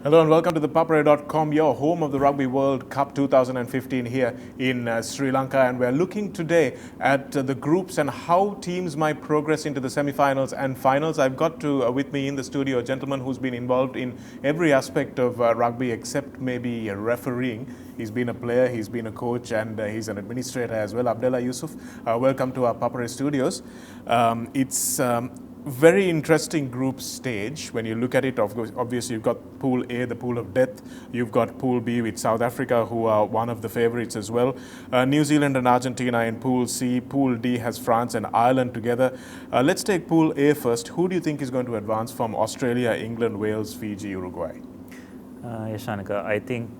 Hello and welcome to ThePapare.com, your home of the Rugby World Cup 2015 here in Sri Lanka. And we're looking today at the groups and how teams might progress into the semi-finals and finals. I've got with me in the studio a gentleman who's been involved in every aspect of rugby except maybe refereeing. He's been a player, he's been a coach, and he's an administrator as well. Abdella, Yousuf, welcome to our Papare studios. It's very interesting group stage. When you look at it, obviously you've got Pool A, the pool of death. You've got Pool B with South Africa, who are one of the favorites as well. New Zealand and Argentina in Pool C. Pool D has France and Ireland together. Let's take Pool A first. Who do you think is going to advance from Australia, England, Wales, Fiji, Uruguay? Yashanika, I think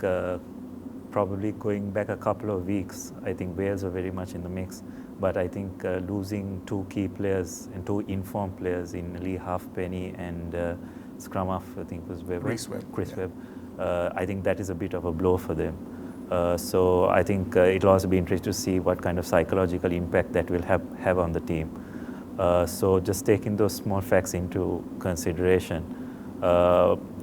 probably going back a couple of weeks, I think Wales are very much in the mix. But I think losing two key players and two informed players in Lee Halfpenny and scrum half, I think was Chris Webb. I think that is a bit of a blow for them. So I think it'll also be interesting to see what kind of psychological impact that will have on the team. So just taking those small facts into consideration,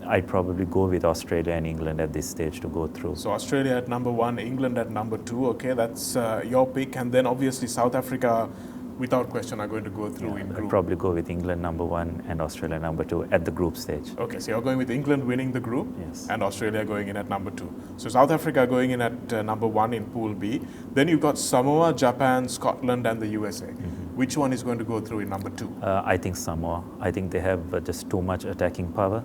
I'd probably go with Australia and England at this stage to go through. So Australia at number 1, England at number 2. Okay, that's your pick. And then obviously South Africa, without question, are going to go through in group. I'd probably go with England number 1 and Australia number 2 at the group stage. Okay, so you're going with England winning the group, yes, and Australia going in at number 2. So South Africa going in at number 1 in Pool B. Then you've got Samoa, Japan, Scotland, and the USA. Mm-hmm. Which one is going to go through in number 2? I think Samoa. I think they have just too much attacking power.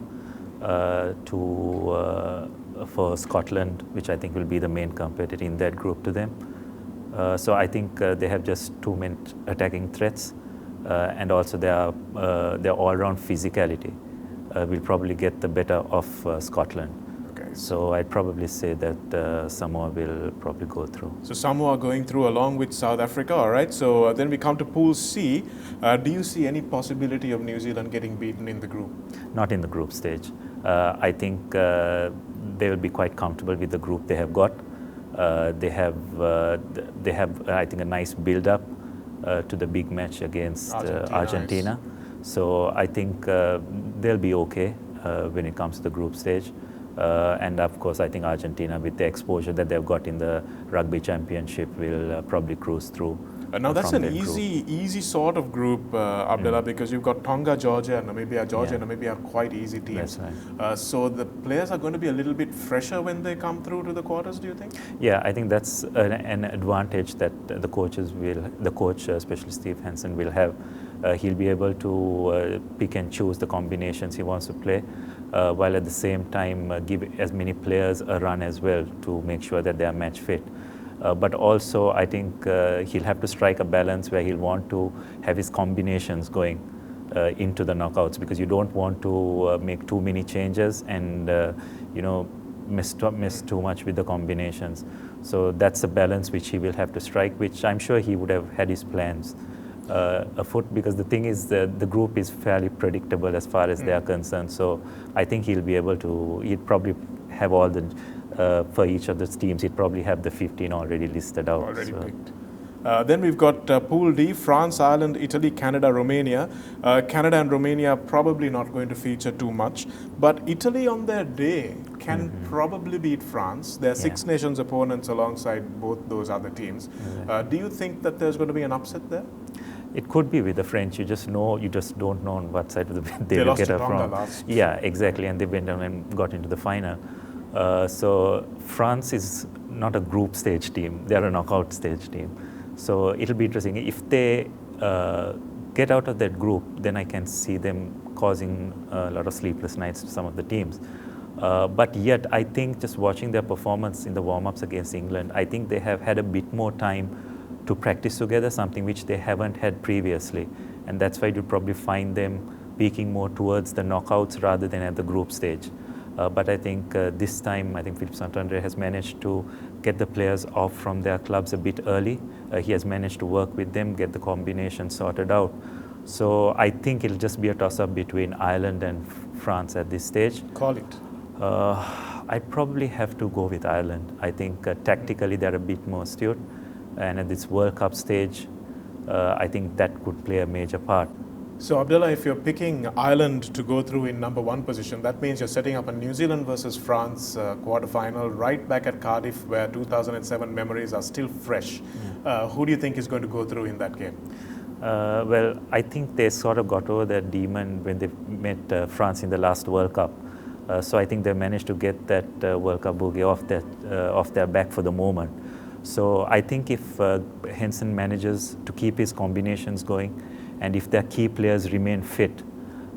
For Scotland, which I think will be the main competitor in that group to them. So I think they have just too many attacking threats, and also their all-round physicality will probably get the better of Scotland. Okay. So I'd probably say that Samoa will probably go through. So Samoa going through along with South Africa, all right. So then we come to Pool C. Do you see any possibility of New Zealand getting beaten in the group? Not in the group stage. I think they will be quite comfortable with the group they have got. They have I think a nice build-up to the big match against Argentina. Nice. So I think they'll be okay when it comes to the group stage. And of course, I think Argentina, with the exposure that they've got in the Rugby Championship, will probably cruise through. Now that's an easy sort of group, Abdella, because you've got Tonga, Georgia, and Namibia. Georgia and Namibia are quite easy teams. That's right. So the players are going to be a little bit fresher when they come through to the quarters, do you think? Yeah, I think that's an advantage that the coach, especially Steve Hansen, will have. He'll be able to pick and choose the combinations he wants to play, while at the same time give as many players a run as well to make sure that they are match fit. But also, I think he'll have to strike a balance where he'll want to have his combinations going into the knockouts, because you don't want to make too many changes and miss too much with the combinations. So that's a balance which he will have to strike, which I'm sure he would have had his plans afoot, because the thing is the group is fairly predictable as far as they are concerned. So I think he'll be able to. He'd probably have all the. For each of the teams, he'd probably have the 15 already listed out. Already picked. Then we've got Pool D, France, Ireland, Italy, Canada, Romania. Canada and Romania are probably not going to feature too much, but Italy on their day can probably beat France. They're Six Nations opponents alongside both those other teams. Do you think that there's going to be an upset there? It could be with the French. You just don't know on what side of they will get it from. Yeah, exactly, and they went down and got into the final. So France is not a group stage team. They are a knockout stage team. So it'll be interesting. If they get out of that group, then I can see them causing a lot of sleepless nights to some of the teams. But yet, I think just watching their performance in the warm-ups against England, I think they have had a bit more time to practice together, something which they haven't had previously. And that's why you'll probably find them peaking more towards the knockouts rather than at the group stage. But I think this time, I think Philippe Saint-André has managed to get the players off from their clubs a bit early. He has managed to work with them, get the combination sorted out. So I think it'll just be a toss-up between Ireland and France at this stage. Call it. I'd probably have to go with Ireland. I think tactically they're a bit more astute. And at this World Cup stage, I think that could play a major part. So Abdella, if you're picking Ireland to go through in number 1 position, that means you're setting up a New Zealand versus France quarterfinal right back at Cardiff, where 2007 memories are still fresh. Who do you think is going to go through in that game? Well, I think they sort of got over that demon when they met France in the last World Cup. So I think they managed to get that World Cup boogie off their back for the moment. So I think if Henson manages to keep his combinations going, and if their key players remain fit,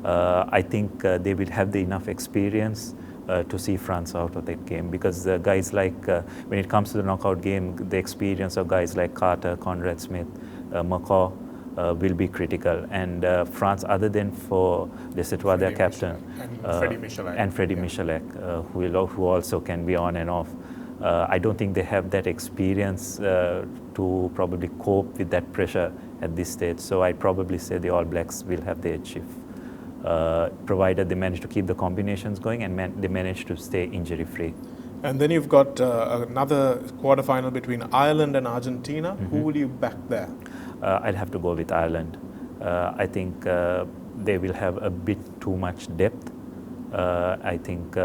I think they will have the enough experience to see France out of that game. Because guys like, when it comes to the knockout game, the experience of guys like Carter, Conrad Smith, McCaw will be critical. And France, other than for Desetwa, their captain, and Freddie Michalak, who also can be on and off, I don't think they have that experience to probably cope with that pressure at this stage. So I'd probably say the All Blacks will have the edge provided they manage to keep the combinations going and they manage to stay injury-free. And then you've got another quarterfinal between Ireland and Argentina. Who will you back there? I'd have to go with Ireland. I think they will have a bit too much depth. I think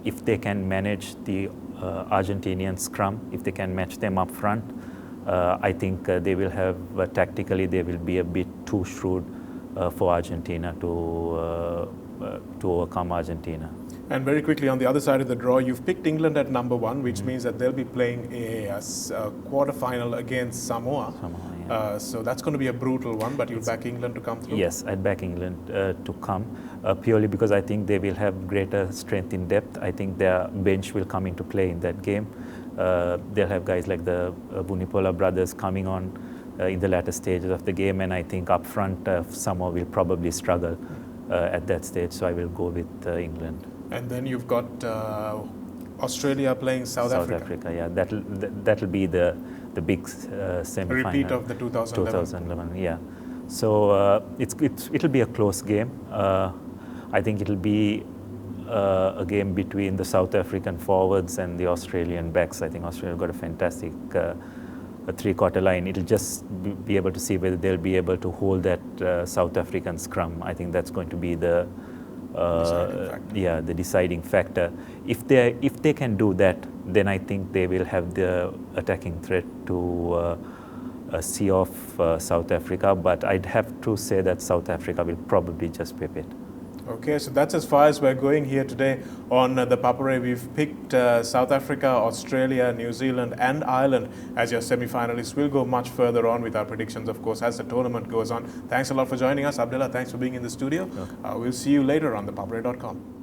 if they can manage the Argentinian scrum, if they can match them up front, I think they will have, tactically, they will be a bit too shrewd for Argentina to overcome Argentina. And very quickly, on the other side of the draw, you've picked England at number 1, which means that they'll be playing a quarterfinal against Samoa. So that's going to be a brutal one, but you'll back England to come through? Yes, I'd back England to come, purely because I think they will have greater strength in depth. I think their bench will come into play in that game. They'll have guys like the Vunipola brothers coming on in the latter stages of the game, and I think up front Samoa will probably struggle at that stage, so I will go with England. And then you've got Australia playing South Africa. South Africa, yeah, that'll be the big semi-final. A repeat of the 2011. Yeah. So it'll be a close game. I think it'll be a game between the South African forwards and the Australian backs. I think Australia got a fantastic three-quarter line. It'll just be able to see whether they'll be able to hold that South African scrum. I think that's going to be the deciding factor. If they can do that, then I think they will have the attacking threat to see off South Africa. But I'd have to say that South Africa will probably just whip it. Okay, so that's as far as we're going here today on ThePapare. We've picked South Africa, Australia, New Zealand and Ireland as your semi-finalists. We'll go much further on with our predictions, of course, as the tournament goes on. Thanks a lot for joining us. Abdella, thanks for being in the studio. Okay. We'll see you later on ThePapare.com.